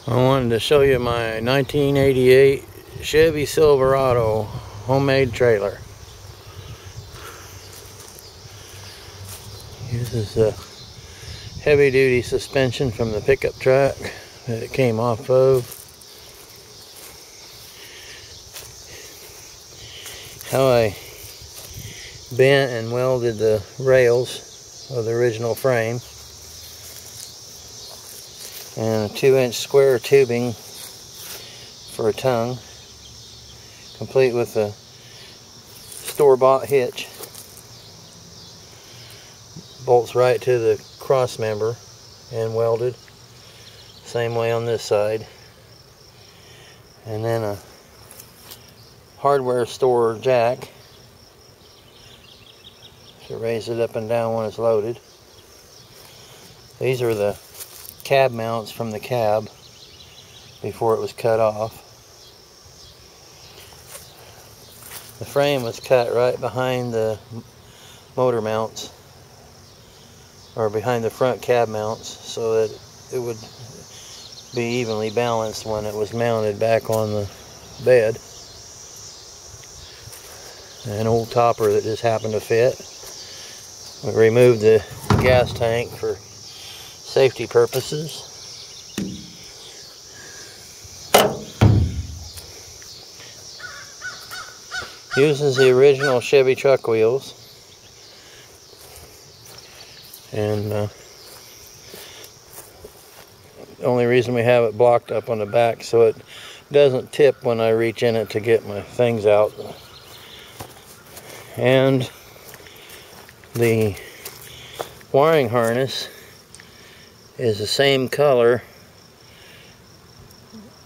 I wanted to show you my 1988 Chevy Silverado homemade trailer. Uses a heavy-duty suspension from the pickup truck that it came off of. How I bent and welded the rails of the original frame, and a 2-inch square tubing for a tongue, complete with a store-bought hitch. Bolts right to the cross member and welded. Same way on this side. And then a hardware store jack to raise it up and down when it's loaded. These are the cab mounts from the cab before it was cut off. The frame was cut right behind the motor mounts, or behind the front cab mounts, so that it would be evenly balanced when it was mounted back on the bed. An old topper that just happened to fit. We removed the gas tank for safety purposes. Uses the original Chevy truck wheels, and the only reason we have it blocked up on the back so it doesn't tip when I reach in it to get my things out. And the wiring harness is the same color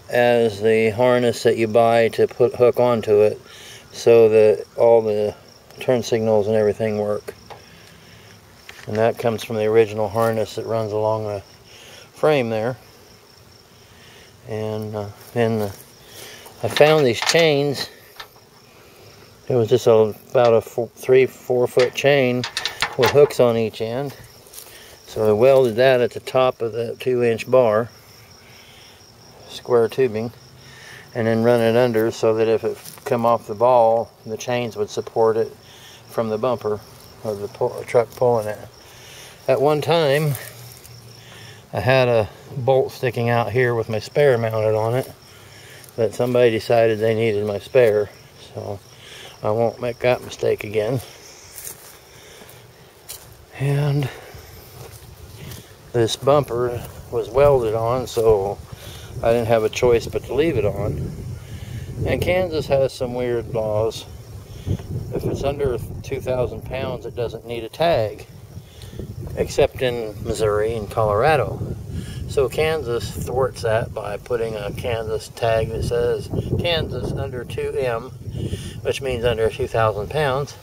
as the harness that you buy to hook onto it, so that all the turn signals and everything work. And that comes from the original harness that runs along the frame there. And then I found these chains. It was just about a 3-4 foot chain with hooks on each end. So I welded that at the top of the 2-inch bar, square tubing, and then run it under so that if it come off the ball, the chains would support it from the bumper of the truck pulling it. At one time, I had a bolt sticking out here with my spare mounted on it, but somebody decided they needed my spare, so I won't make that mistake again. And this bumper was welded on, so I didn't have a choice but to leave it on. And Kansas has some weird laws. If it's under 2,000 pounds, it doesn't need a tag, except in Missouri and Colorado. So Kansas thwarts that by putting a Kansas tag that says Kansas under 2M, which means under 2,000 pounds.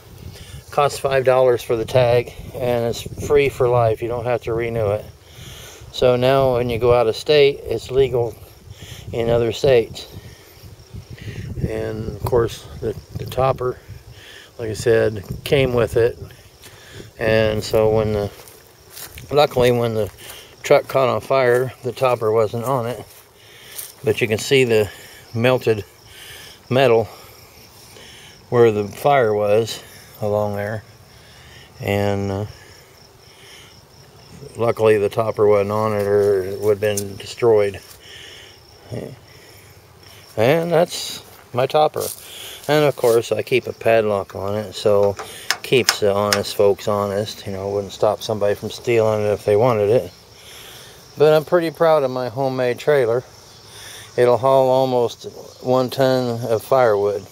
Costs $5 for the tag, and it's free for life. You don't have to renew it. So now when you go out of state, it's legal in other states. And of course the topper, like I said, came with it. And so luckily when the truck caught on fire, the topper wasn't on it. But you can see the melted metal where the fire was along there. And luckily the topper wasn't on it, or it would have been destroyed. And that's my topper. And of course I keep a padlock on it, so it keeps the honest folks honest. You know, wouldn't stop somebody from stealing it if they wanted it. But I'm pretty proud of my homemade trailer. It'll haul almost 1 ton of firewood.